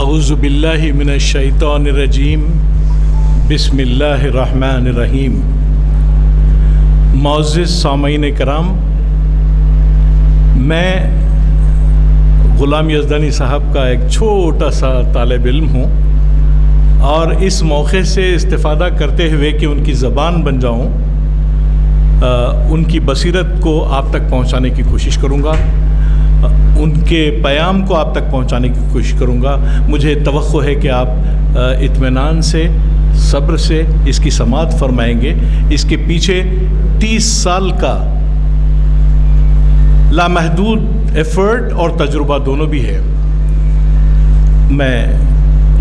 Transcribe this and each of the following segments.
अऊज़ु बिल्लाहि मिनश्शैतानिर्रजीम बिस्मिल्लाहिर्रहमानिर्रहीम। मुअज़्ज़िज़ सामईन कराम, मैं ग़ुलाम यज़दानी साहब का एक छोटा सा तालिब इल्म हूँ और इस मौके से इस्तिफ़ादा करते हुए कि उनकी ज़बान बन जाऊँ, उनकी बसीरत को आप तक पहुँचाने की कोशिश करूँगा, उनके पैगाम को आप तक पहुंचाने की कोशिश करूंगा। मुझे तवक्को है कि आप इत्मीनान से, सब्र से इसकी समाअत फरमाएंगे। इसके पीछे 30 साल का लामहदूद एफ़र्ट और तजुर्बा दोनों भी है। मैं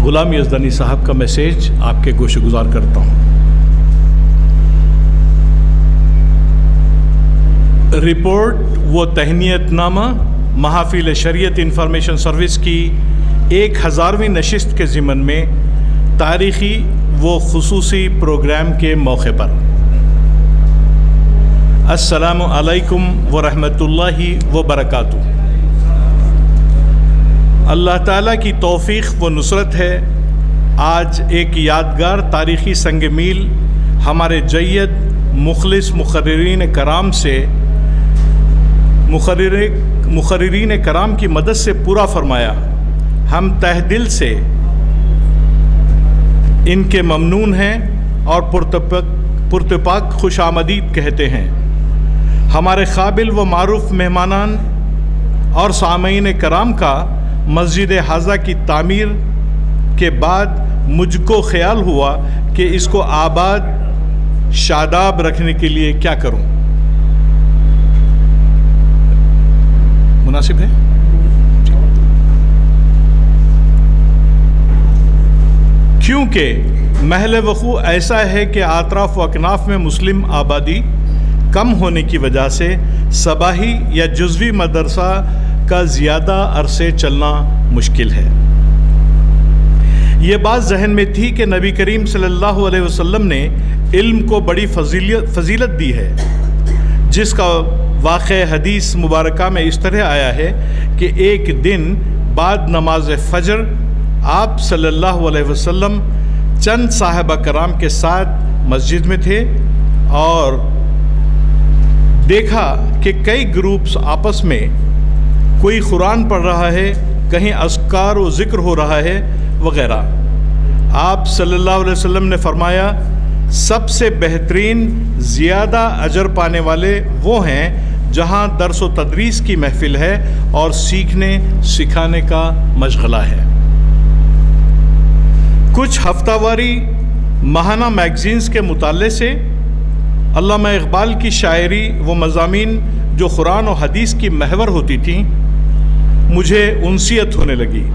ग़ुलाम यज़दानी साहब का मैसेज आपके गोशगुज़ार करता हूँ। रिपोर्ट व तहनीतनामा महाफिल शरीयत इंफॉर्मेशन सर्विस की 1000वीं नशिस्त के ज़िमन में तारीख़ी व ख़ुसूसी प्रोग्राम के मौके पर अस्सलामु अलैकुम व रहमतुल्लाहि व बरकातुहू। अल्लाह ताला की तौफ़ीक़ व नुसरत है, आज एक यादगार तारीख़ी संग मील हमारे जय्यद मुखलिस मुक़र्रिरीन कराम से मुक़र्रिरीन कराम की मदद से पूरा फरमाया। हम तह दिल से इनके ममनून हैं और पुरतपाक खुशामदीद कहते हैं। हमारे काबिल व मारूफ मेहमानान और सामईन कराम का मस्जिद हाजा की तामीर के बाद मुझको ख्याल हुआ कि इसको आबाद शादाब रखने के लिए क्या करूं? मुनासिब है? क्योंकि महल वक़ू ऐसा है कि आतराफ व अकनाफ में मुस्लिम आबादी कम होने की वजह से सबाही या जुज़वी मदरसा का ज़्यादा अरसे चलना मुश्किल है। ये बात जहन में थी कि नबी करीम सल्लल्लाहु अलैहि वसल्लम ने इल्म को बड़ी फजीलत दी है, जिसका वाक़या हदीस मुबारका में इस तरह आया है कि एक दिन बाद नमाज फ़जर आप सल्लल्लाहु अलैहि वसल्लम चंद साहबा कराम के साथ मस्जिद में थे और देखा कि कई ग्रुप्स आपस में कोई कुरान पढ़ रहा है, कहीं अज़कार व ज़िक्र हो रहा है वग़ैरह। आप सल्लल्लाहु अलैहि वसल्लम ने फरमाया, सबसे बेहतरीन ज़्यादा अजर पाने वाले वो हैं जहाँ दर्स व तदरीस की महफ़िल है और सीखने सिखाने का मशगला है। कुछ हफ्तावारी माहाना मैगज़ीन्स के मुताले से अल्लामा इक़बाल की शायरी व मज़ामीन जो कुरान और हदीस की महवर होती थीं, मुझे उनसियत होने लगी।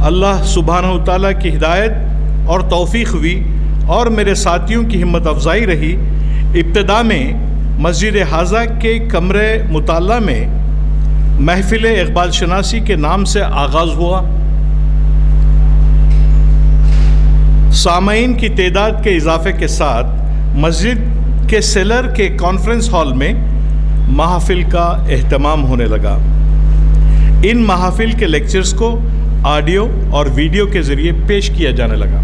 अल्लाह सुब्हानहू तआला की हिदायत और तौफ़ीक़ हुई और मेरे साथियों की हिम्मत अफ़ज़ाई रही। इब्तिदा में मस्जिद हाज़ा के कमरे मुताला में महफ़िल इक़बाल शनासी के नाम से आगाज़ हुआ। सामाईन की तादाद के इजाफे के साथ मस्जिद के सेलर के कॉन्फ्रेंस हॉल में महफ़िल का एहतमाम होने लगा। इन महफ़िल के लेक्चर्स को ऑडियो और वीडियो के ज़रिए पेश किया जाने लगा।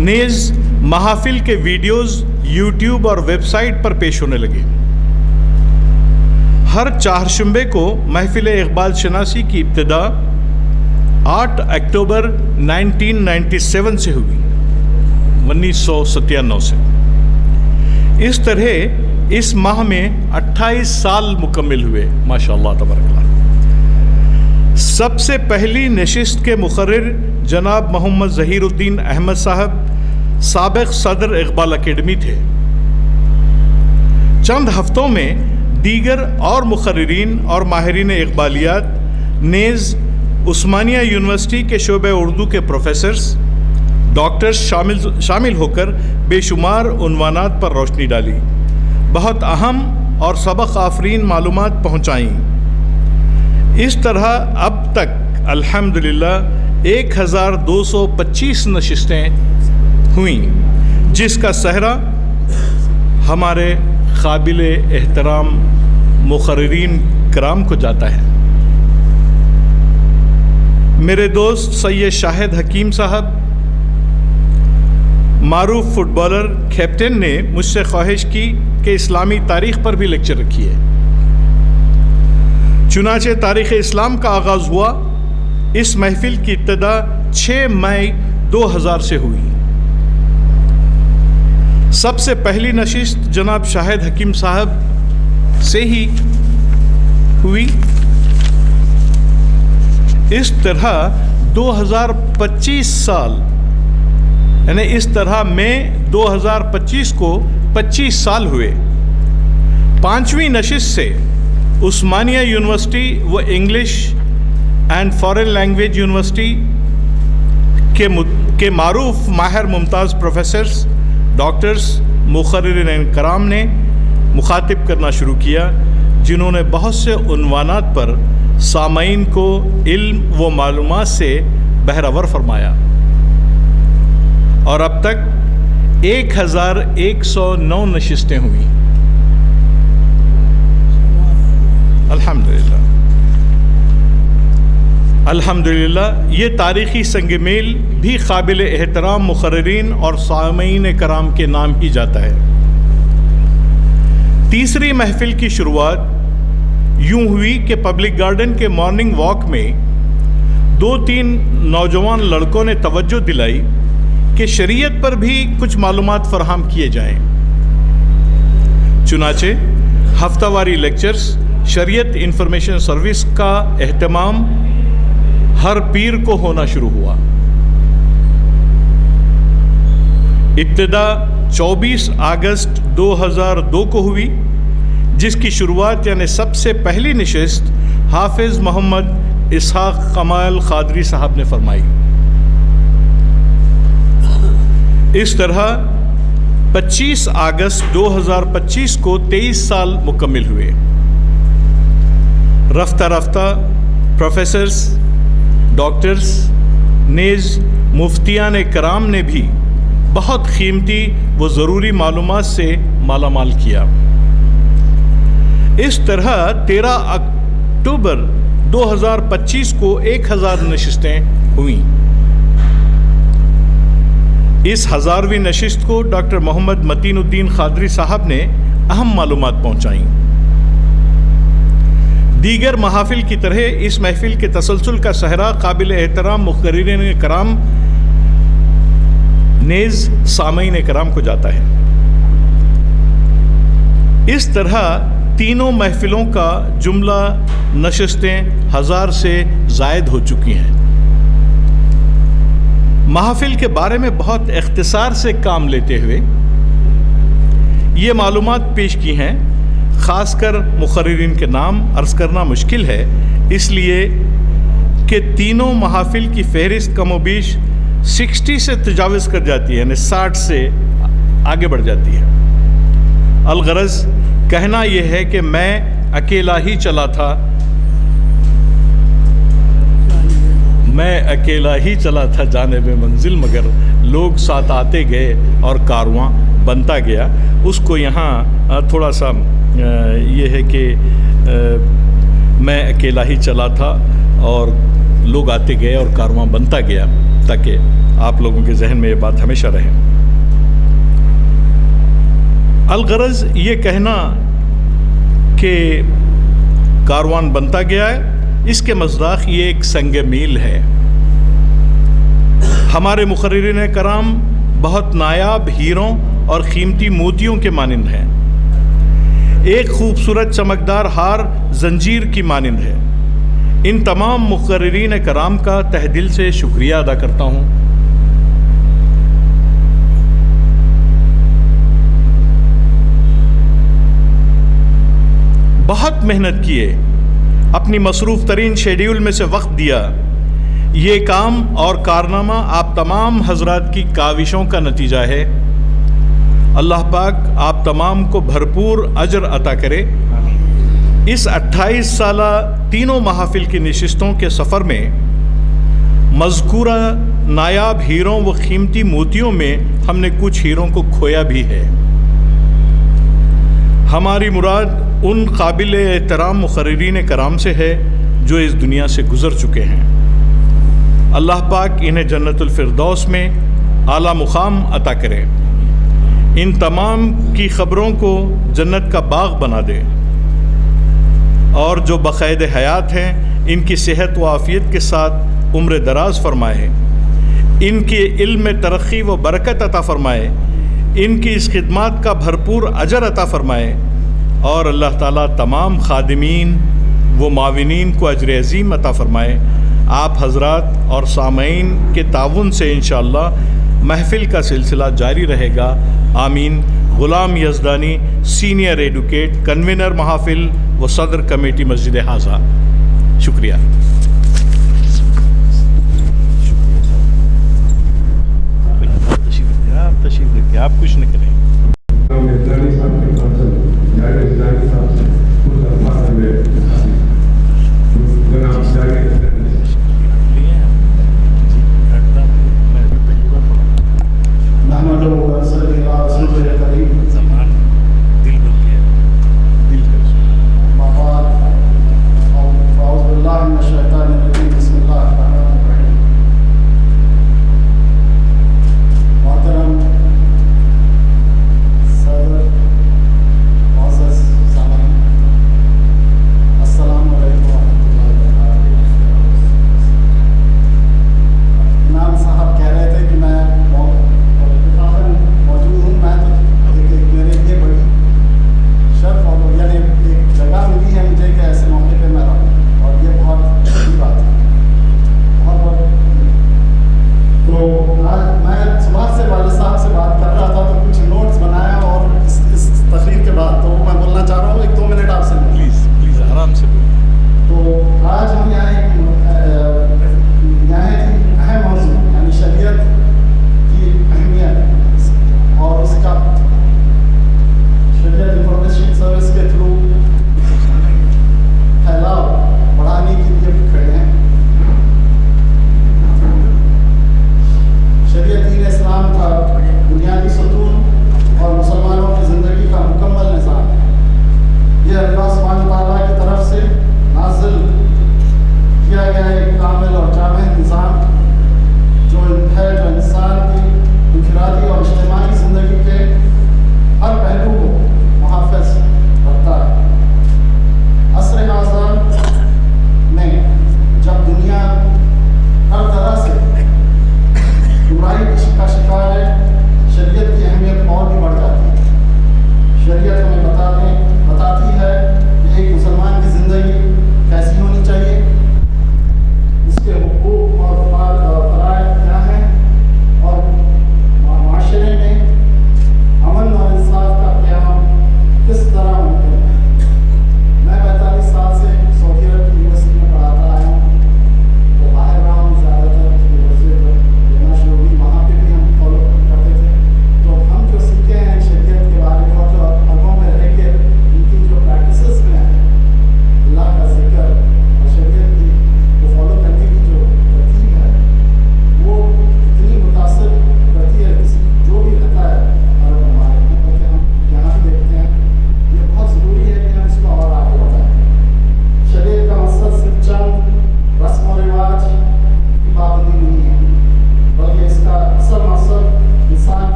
नेज़ महफ़िल के वीडियोज़ यूट्यूब और वेबसाइट पर पेश होने लगे। हर चारशंबे को महफ़िल इक़बाल शनासी की इब्तिदा 8 अक्टूबर 1997 से हुई, 1997 से। इस तरह इस माह में 28 साल मुकम्मिल हुए, माशाअल्लाह तबारकल्लाह। सबसे पहली नशिस्त के मुक़र्रिर जनाब मोहम्मद ज़हीरुद्दीन अहमद साहब साबिक़ सदर इक़बाल अकेडमी थे। चंद हफ्तों में दीगर और मुक़र्रिरीन और माहिरीन इक़बालियात नेज़ उस्मानिया यूनिवर्सिटी के शोबे उर्दू के प्रोफेसर्स डॉक्टर्स शामिल होकर बेशुमार उन्वानात पर रोशनी डाली, बहुत अहम और सबक आफरीन मालूमात पहुँचाईं। इस तरह अब तक अल्हम्दुलिल्लाह 1225 नशिस्तें हुईं, जिसका सहरा हमारे काबिल एहतराम मुक़र्रिरीन कराम को जाता है। मेरे दोस्त सैयद शाहिद हकीम साहब, मारूफ फुटबॉलर कैप्टन, ने मुझसे ख्वाहिश की कि इस्लामी तारीख़ पर भी लेक्चर रखिए। चुनाचे तारीख़ इस्लाम का आगाज़ हुआ। इस महफ़िल की इब्तिदा 6 मई 2000 से हुई। सबसे पहली नशिस्त जनाब शाहिद हकीम साहब से ही हुई। इस तरह 2025 साल, यानी इस तरह में 2025 को 25 साल हुए। 5वीं नशिस्त से उस्मानिया यूनिवर्सिटी व English and foreign language university के मारूफ माहिर मुमताज़ प्रोफेसर्स, डॉक्टर्स, मुक़र्रिरीन कराम ने मुखातिब करना शुरू किया, जिन्होंने बहुत से उन्वानात पर सामाईन को इल्म व मालूमात से बहरावर फरमाया। और अब तक 1109 नशिस्तें हुई, अल्हम्दुलिल्लाह। अल्हम्दुलिल्लाह ये तारीख़ी संग-मेल भी काबिल एहतराम मुक़र्रिरीन और सामीन कराम के नाम ही जाता है। तीसरी महफ़िल की शुरुआत यूँ हुई कि पब्लिक गार्डन के मॉर्निंग वॉक में 2-3 नौजवान लड़कों ने तवज्जो दिलाई कि शरीयत पर भी कुछ मालूमात फराहम किए जाएं। चुनाचे हफ्तावारी लेक्चर्स, शरीयत इंफॉर्मेशन सर्विस का एहतमाम हर पीर को होना शुरू हुआ। इब्तिदा 24 अगस्त 2002 को हुई, जिसकी शुरुआत यानी सबसे पहली नशिस्त हाफिज़ मोहम्मद इसहाक कमाल क़ादरी साहब ने फरमाई। इस तरह 25 अगस्त 2025 को 23 साल मुकम्मिल हुए। रफ्ता रफ्ता प्रोफेसर्स, डॉक्टर्स, नेज़ मुफ्तियान कराम ने भी बहुत कीमती व ज़रूरी मालूमात से मालामाल किया। इस तरह 13 अक्टूबर 2025 को 1000 नशिस्तें हुईं। इस 1000वीं नशिस्त को डॉक्टर मोहम्मद मतीनुद्दीन क़ादरी साहब ने अहम मालूमात पहुँचाईं। दीगर महाफिल की तरह इस महफिल के तसलसल का सहरा काबिल एहतराम मुक़र्रिरीन कराम नेज़ सामईन कराम को जाता है। इस तरह तीनों महफिलों का जुमला नशिस्तें 1000 से ज़ायद हो चुकी हैं। महफिल के बारे में बहुत इख्तिसार से काम लेते हुए ये मालूमात पेश की हैं। ख़ासकर मुक़र्रिरीन के नाम अर्ज़ करना मुश्किल है, इसलिए कि तीनों महफिल की फ़हरिस्त कमोबीश 60 से तजावज़ कर जाती है, यानी 60 से आगे बढ़ जाती है। अलगरज़ कहना यह है कि मैं अकेला ही चला था, जानिब मंजिल, मगर लोग साथ आते गए और कारवां बनता गया। उसको यहाँ थोड़ा सा ये है कि मैं अकेला ही चला था और लोग आते गए और कारवां बनता गया, ताकि आप लोगों के जहन में ये बात हमेशा रहे। अलगरज़ ये कहना कि कारवान बनता गया है, इसके मज़दाक़ ये एक संग मील है। हमारे मुक़र्रिरीन कराम बहुत नायाब हीरों और कीमती मोतियों के मानिंद हैं। एक खूबसूरत चमकदार हार जंजीर की मानिंद है। इन तमाम मुक़र्रिरीन कराम का तहे दिल से शुक्रिया अदा करता हूँ। बहुत मेहनत किए, अपनी मसरूफ़ तरीन शेड्यूल में से वक्त दिया। ये काम और कारनामा आप तमाम हजरात की काविशों का नतीजा है। अल्लाह पाक आप तमाम को भरपूर अजर अता करे। इस 28 साला तीनों महफिल की नशिस्तों के सफ़र में मज़कूरा नायाब हीरों व कीमती मोतियों में हमने कुछ हीरों को खोया भी है। हमारी मुराद उन काबिल एहतराम मुक़र्रिरीन कराम से है जो इस दुनिया से गुज़र चुके हैं। अल्लाह पाक इन्हें जन्नतुल फिरदौस में आला मुकाम अता करे। इन तमाम की ख़बरों को जन्नत का बाग बना दे और जो बक़ैद हयात हैं इनकी सेहत व आफ़ियत के साथ उम्र दराज फरमाए। इनके इल्म में तरक्की व बरकत अता फ़रमाए। इनकी इस खिदमत का भरपूर अजर अता फ़रमाए और अल्लाह ताला तमाम खादिमीन व माविनीन को अजर अज़ीम अता फ़रमाए। आप हज़रात और सामईन के ताउन से इंशाअल्लाह महफिल का सिलसिला जारी रहेगा। आमीन। ग़ुलाम यज़दानी, सीनियर एडवोकेट, कन्वीनर महफिल व सदर कमेटी मस्जिद हाज़ा। शुक्रिया। तशरीफ़ रखिए, आप कुछ नहीं करें।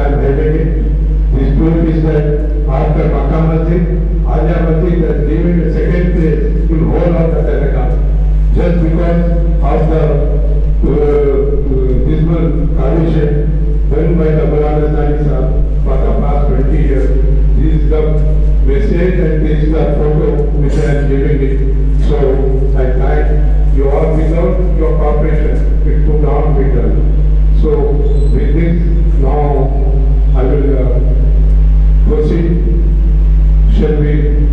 am heading it. This proof is that after Makkah Masjid, Alia Masjid has given a second place in whole of the Telangana. Just because of the dismal condition done by the Maulana Sahib Sahib for the past 20 years. This is the message and this is the photo which I am giving it. So I thank you all. Without your cooperation, it could not be done. So with this, now I will proceed. Shall we?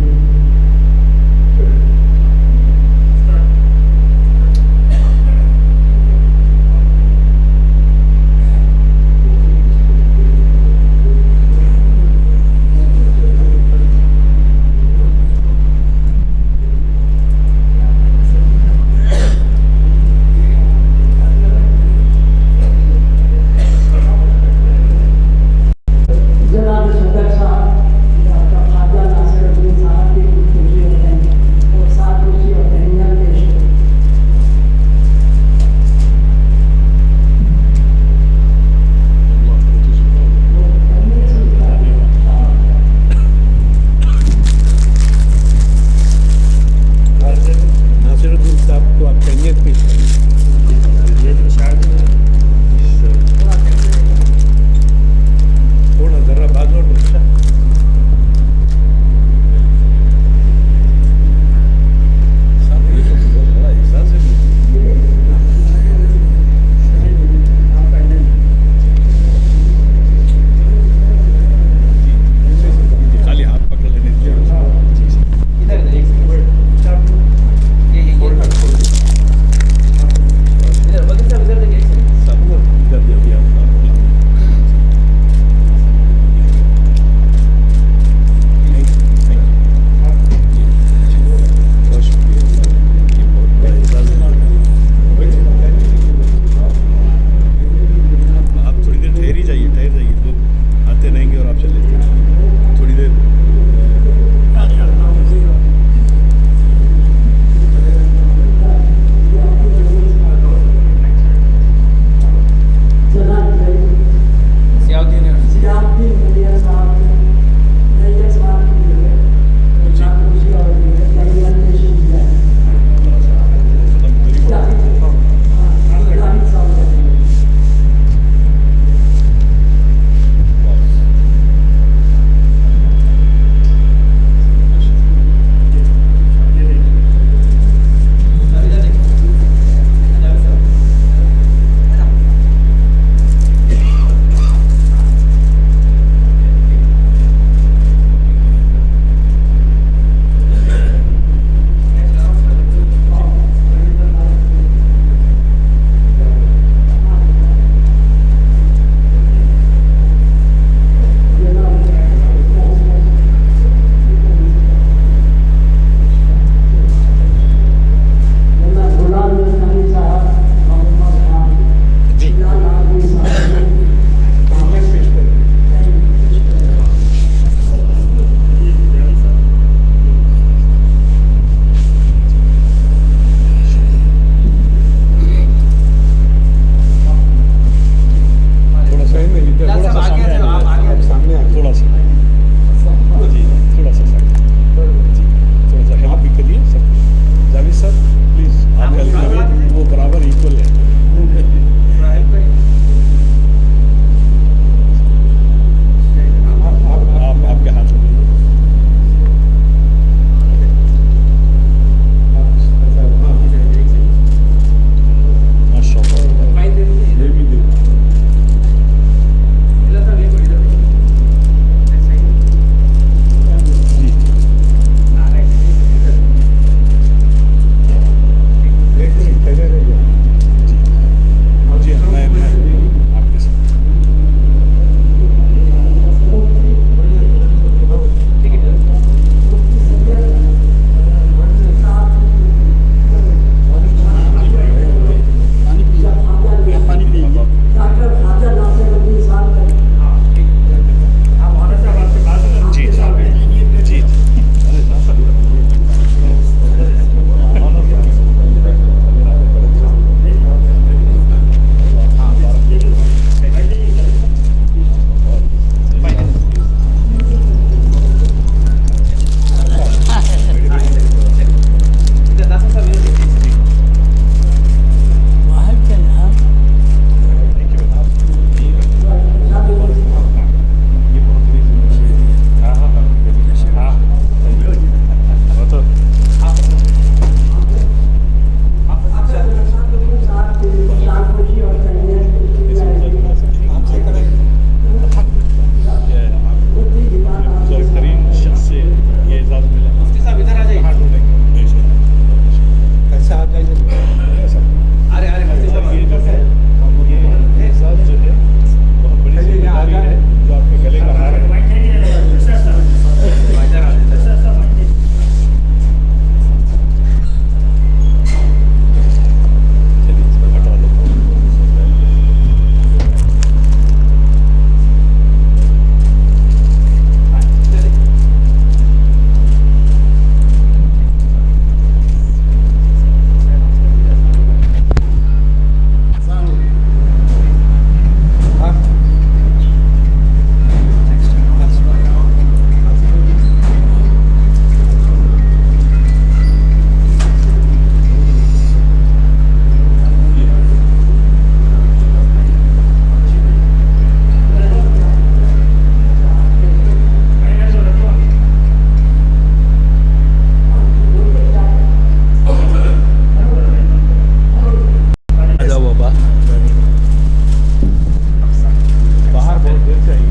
नहीं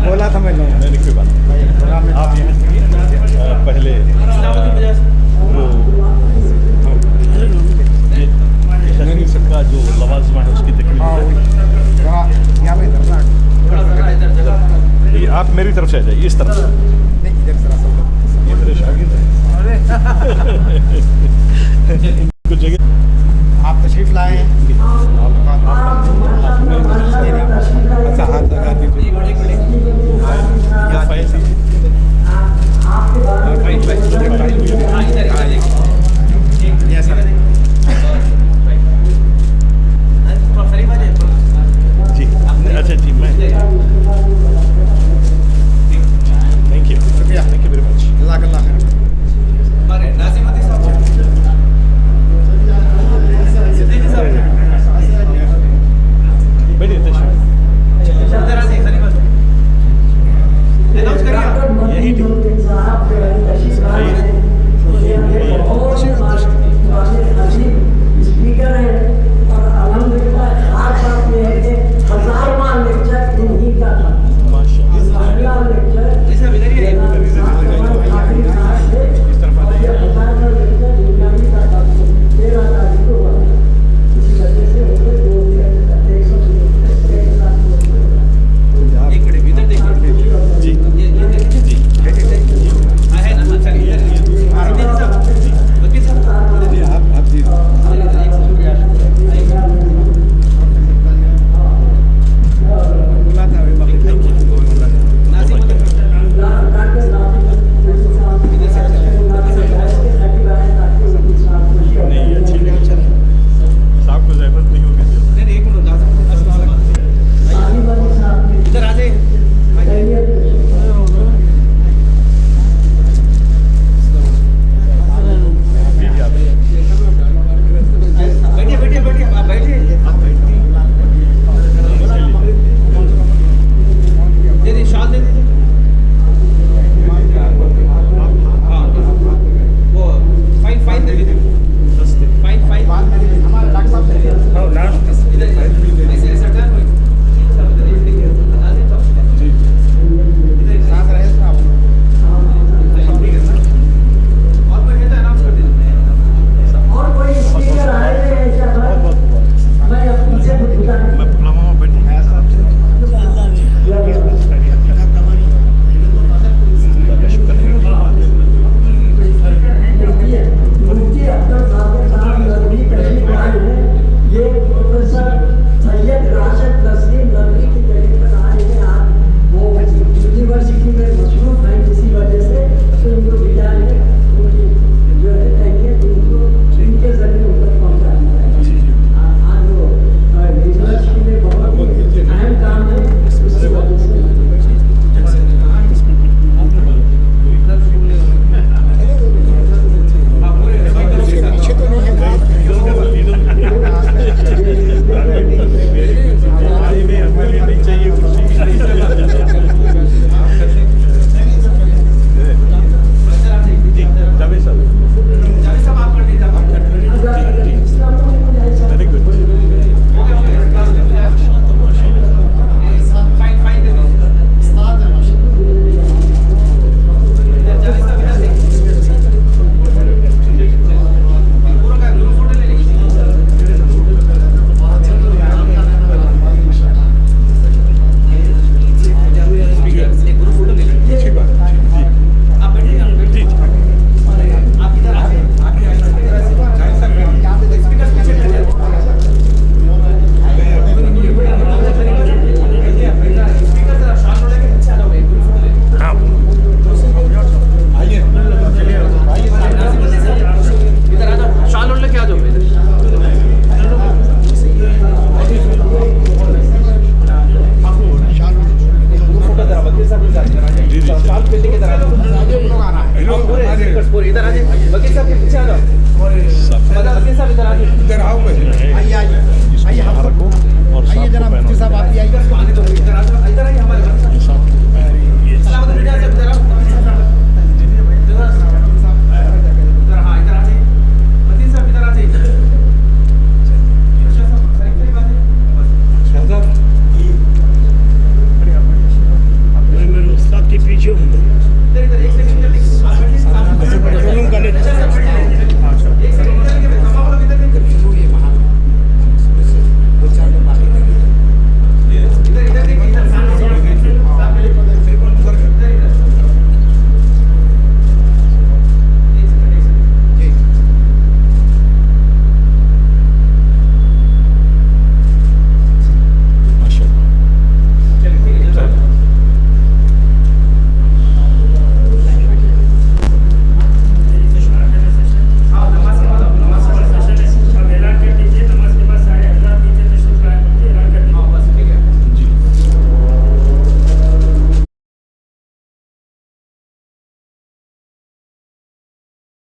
बोला था मैं लूँगा। नहीं कोई बात नहीं। आप यहाँ पहले वो ये सबका जो लवाजमा है उसकी तकलीफ हाँ है। यहाँ पे इधर ना ये आप मेरी तरफ से आ जाइए, इस तरफ से। नहीं इधर जरा सा ये मेरे शागिर्द हैं। कुछ जगह आप तशरीफ लाए हैं। अच्छा हाथ लगा दीजिए। फाइल जी अच्छा जी मैं थैंक यू वेरी मच। जज़ाकल्लाह खैर। बैठिए यही ठीक स्पीकर है और अल्हम्दुलिल्लाह खास बात यह है कि 1000वां लेक्चर इन्हीं का था। पहला लेक्चर इस तरफ आ जाइए। 1000वां लेक्चर इन्हीं का था। 13 तारीख को हुआ। इसी वजह से उन्होंने 100 जी जी आप जी बोला था नहीं अच्छी नहीं चल साहब को जहमत नहीं होगी। इधर आ जाए। इधर आओ, आइए आइए आइए, हम और आइए साहब को जनाब, मुफ्ती साहब आप भी आइए।